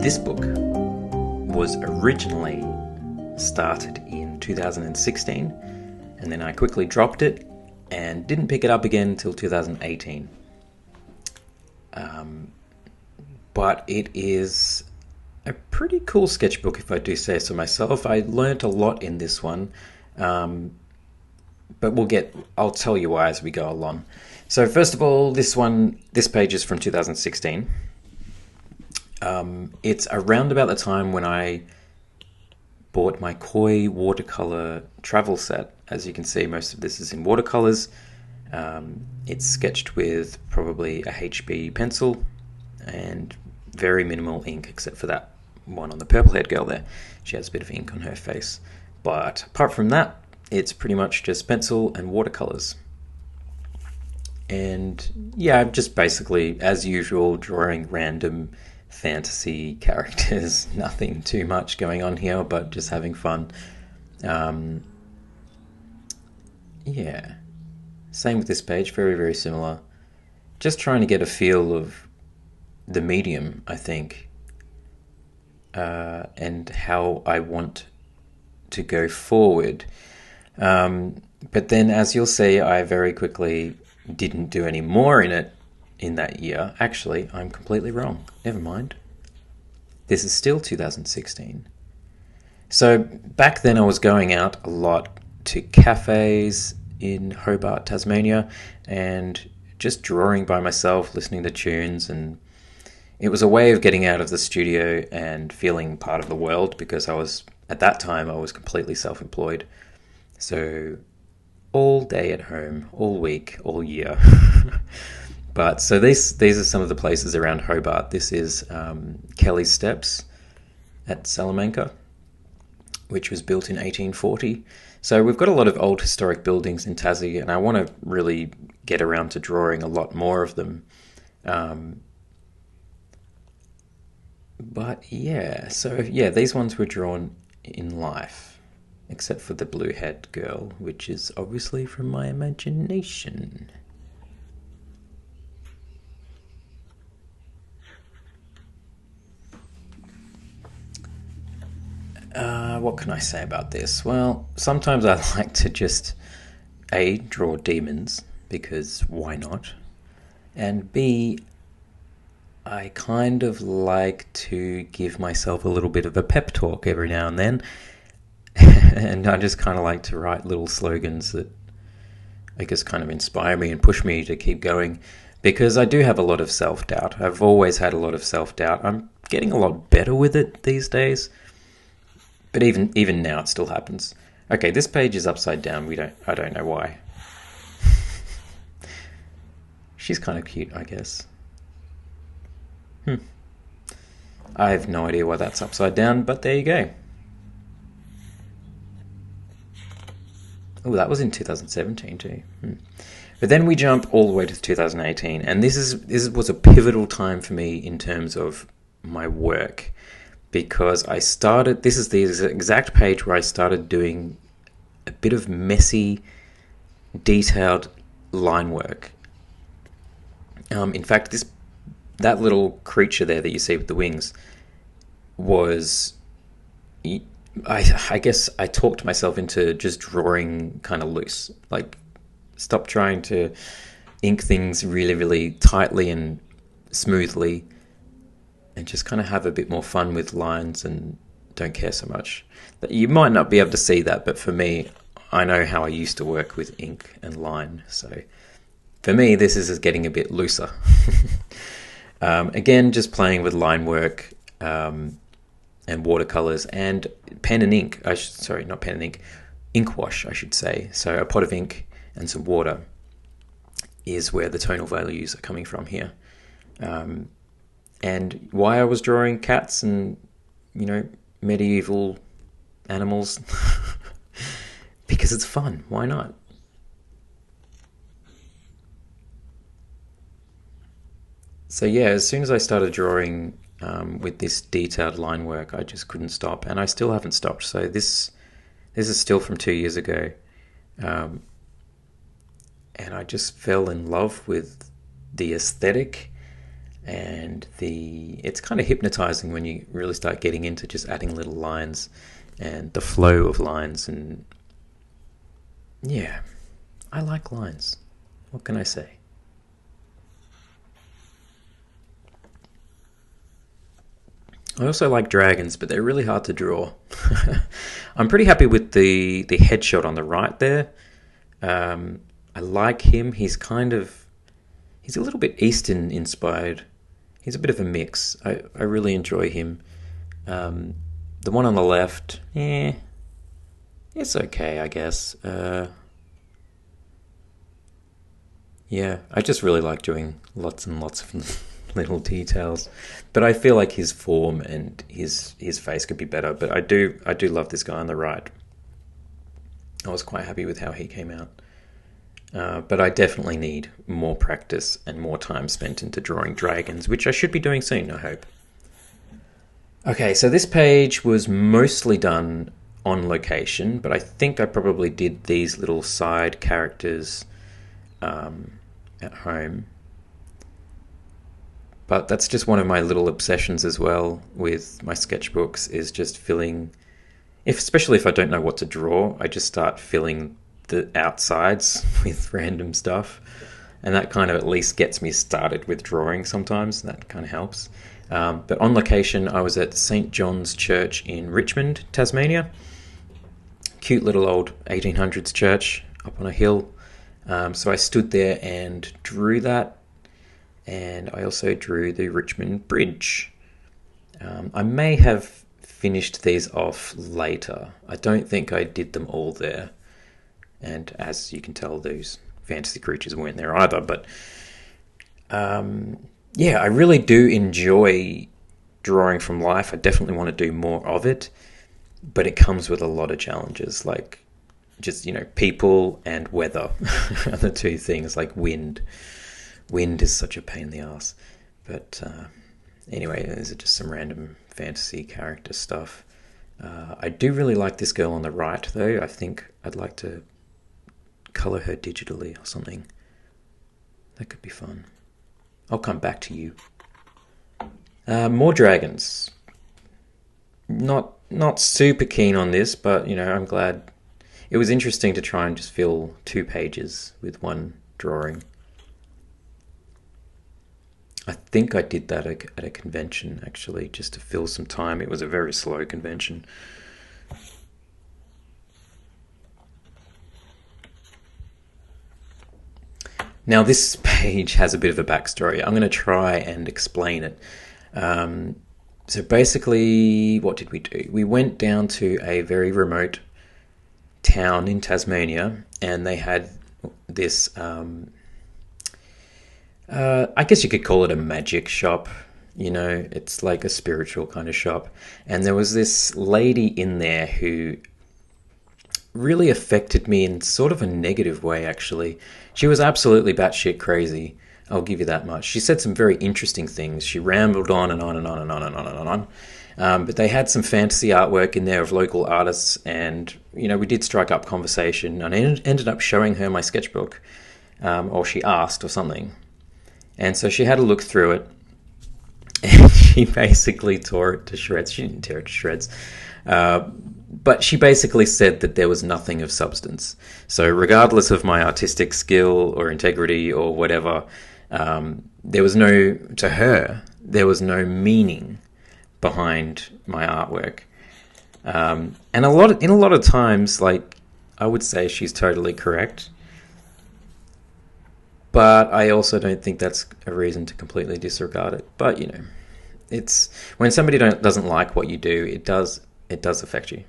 This book was originally started in 2016, and then I quickly dropped it and didn't pick it up again until 2018. But it is a pretty cool sketchbook, if I do say so myself. I learnt a lot in this one, but I'll tell you why as we go along. So first of all, this page is from 2016. It's around about the time when I bought my Koi watercolor travel set. As you can see, most of this is in watercolors. It's sketched with probably a HB pencil and very minimal ink, except for that one on the purple-haired girl there. She has a bit of ink on her face. But apart from that, it's pretty much just pencil and watercolors. And yeah, I'm just basically, as usual, drawing random fantasy characters. Nothing too much going on here, but just having fun. Yeah. Same with this page, very, very similar. Just trying to get a feel of the medium, I think, and how I want to go forward. But then, as you'll see, I very quickly didn't do any more in it in that year. Actually, I'm completely wrong. Never mind. This is still 2016. So back then I was going out a lot to cafes in Hobart, Tasmania, and just drawing by myself, listening to tunes, and it was a way of getting out of the studio and feeling part of the world, because at that time I was completely self-employed. So all day at home, all week, all year. But so these are some of the places around Hobart. This is Kelly's Steps at Salamanca, which was built in 1840. So we've got a lot of old historic buildings in Tassie, and I want to really get around to drawing a lot more of them. But yeah, so yeah, these ones were drawn in life, except for the blue-haired girl, which is obviously from my imagination. What can I say about this? Well, sometimes I like to just A, draw demons, because why not? And B, I kind of like to give myself a little bit of a pep talk every now and then. And I just kind of like to write little slogans that I guess kind of inspire me and push me to keep going, because I do have a lot of self-doubt. I've always had a lot of self-doubt. I'm getting a lot better with it these days, but even now it still happens. Okay, this page is upside down. I don't know why. She's kind of cute, I guess. I have no idea why that's upside down, but there you go. Oh, that was in 2017 too. But then we jump all the way to 2018, and this was a pivotal time for me in terms of my work, because this is the exact page where I started doing a bit of messy, detailed line work. In fact, that little creature there that you see with the wings was, I guess I talked myself into just drawing kind of loose. Like, stop trying to ink things really, really tightly and smoothly, and just kind of have a bit more fun with lines and don't care so much. You might not be able to see that, but for me, I know how I used to work with ink and line. So for me, this is getting a bit looser. Again, just playing with line work and watercolors and pen and ink. Not pen and ink, ink wash, I should say. So a pot of ink and some water is where the tonal values are coming from here. And why I was drawing cats and, medieval animals, because it's fun. Why not? So yeah, as soon as I started drawing with this detailed line work, I just couldn't stop, and I still haven't stopped. So this is still from 2 years ago, and I just fell in love with the aesthetic And it's kind of hypnotizing when you really start getting into just adding little lines and the flow of lines. And yeah, I like lines. What can I say? I also like dragons, but they're really hard to draw. I'm pretty happy with the headshot on the right there. I like him. He's a little bit Eastern inspired. He's a bit of a mix. I really enjoy him. The one on the left, it's okay, I guess. Yeah, I just really like doing lots and lots of little details. But I feel like his form and his face could be better. But I do love this guy on the right. I was quite happy with how he came out. But I definitely need more practice and more time spent into drawing dragons, which I should be doing soon, I hope. Okay, so this page was mostly done on location, but I think I probably did these little side characters at home. But that's just one of my little obsessions as well with my sketchbooks, is just filling, especially if I don't know what to draw, I just start filling the outsides with random stuff, and that kind of at least gets me started with drawing sometimes. That kind of helps. But on location, I was at St. John's Church in Richmond, Tasmania. Cute little old 1800s church up on a hill. So I stood there and drew that, and I also drew the Richmond Bridge. I may have finished these off later. I don't think I did them all there. And as you can tell, those fantasy creatures weren't there either. But yeah, I really do enjoy drawing from life. I definitely want to do more of it. But it comes with a lot of challenges, like just, people and weather are the two things, like wind. Wind is such a pain in the ass. But anyway, these are just some random fantasy character stuff. I do really like this girl on the right, though. I think I'd like to color her digitally or something. That could be fun. I'll come back to you. More dragons. Not super keen on this, but I'm glad. It was interesting to try and just fill 2 pages with one drawing. I think I did that at a convention, actually, just to fill some time. It was a very slow convention. Now, this page has a bit of a backstory. I'm going to try and explain it. So basically, what did we do? We went down to a very remote town in Tasmania, and they had this, I guess you could call it a magic shop. It's like a spiritual kind of shop. And there was this lady in there who really affected me in sort of a negative way, actually. She was absolutely batshit crazy. I'll give you that much. She said some very interesting things. She rambled on and on and on and on and on and on. But they had some fantasy artwork in there of local artists, and we did strike up conversation. And I ended up showing her my sketchbook, or she asked or something. And so she had a look through it, and she basically tore it to shreds. She didn't tear it to shreds. But she basically said that there was nothing of substance. So regardless of my artistic skill or integrity or whatever, there was there was no meaning behind my artwork. And in a lot of times, like, I would say she's totally correct. But I also don't think that's a reason to completely disregard it. But, it's when somebody doesn't like what you do, it does affect you.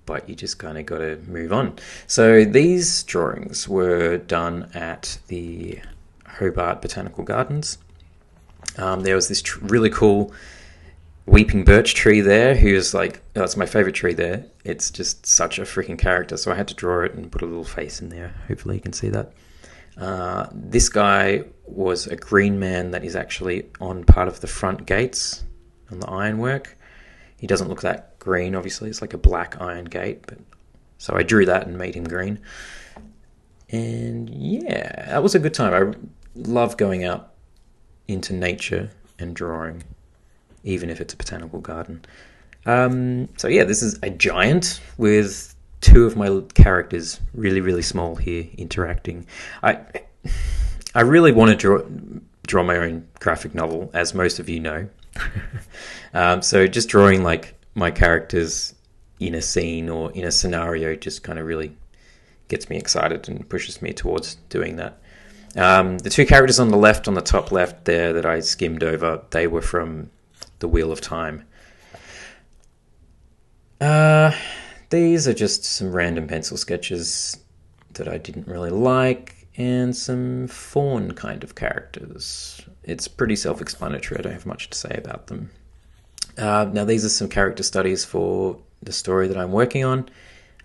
But you just kind of got to move on. So these drawings were done at the Hobart Botanical Gardens. There was this really cool weeping birch tree there, who's like, it's my favorite tree there. It's just such a freaking character, so I had to draw it and put a little face in there. Hopefully you can see that. This guy was a green man that is actually on part of the front gates on the ironwork. He doesn't look that green, obviously. It's like a black iron gate, but so I drew that and made him green. And yeah, that was a good time. love going out into nature and drawing, even if it's a botanical garden. So yeah, this is a giant with two of my characters, really, really small here, interacting. I really want to draw my own graphic novel, as most of you know. So just drawing like my characters in a scene or in a scenario just kind of really gets me excited and pushes me towards doing that. The two characters on the top left there that I skimmed over, they were from The Wheel of Time. These are just some random pencil sketches that I didn't really like, and some fawn kind of characters. It's pretty self-explanatory. I don't have much to say about them. Now these are some character studies for the story that I'm working on.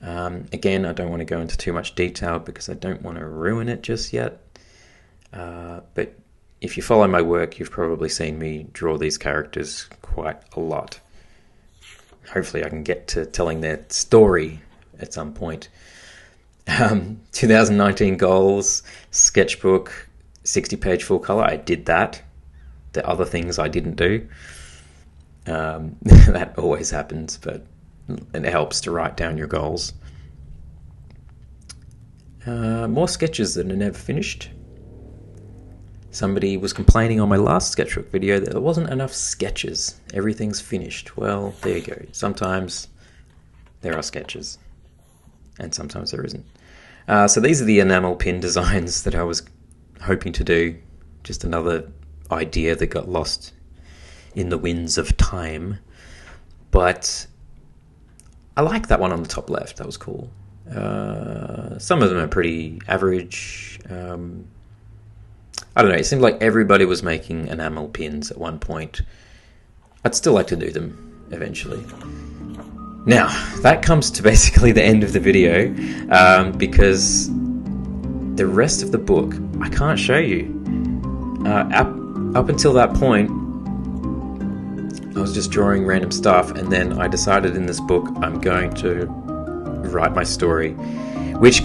Again, I don't want to go into too much detail because I don't want to ruin it just yet. But if you follow my work, you've probably seen me draw these characters quite a lot. Hopefully I can get to telling their story at some point. 2019 goals, sketchbook, 60-page full color. I did that. The other things I didn't do. That always happens, but it helps to write down your goals. More sketches that are never finished. Somebody was complaining on my last sketchbook video that there wasn't enough sketches. Everything's finished. Well, there you go. Sometimes there are sketches, and sometimes there isn't. So these are the enamel pin designs that I was hoping to do. Just another idea that got lost in the winds of time. But I like that one on the top left. That was cool. Some of them are pretty average. I don't know, it seemed like everybody was making enamel pins at one point. I'd still like to do them eventually. Now, that comes to basically the end of the video, because the rest of the book I can't show you. Up until that point, I was just drawing random stuff, and then I decided in this book I'm going to write my story, which I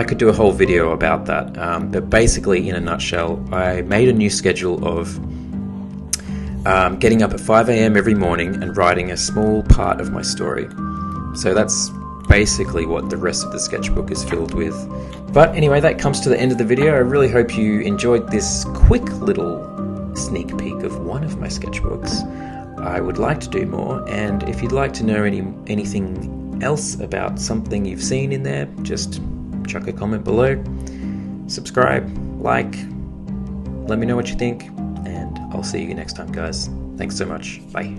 could do a whole video about that. But basically, in a nutshell, I made a new schedule of getting up at 5 a.m. every morning and writing a small part of my story. So that's basically what the rest of the sketchbook is filled with. But anyway, that comes to the end of the video. I really hope you enjoyed this quick little sneak peek of one of my sketchbooks. I would like to do more, and if you'd like to know anything else about something you've seen in there, just chuck a comment below. Subscribe, like, let me know what you think, and I'll see you next time, guys. Thanks so much. Bye.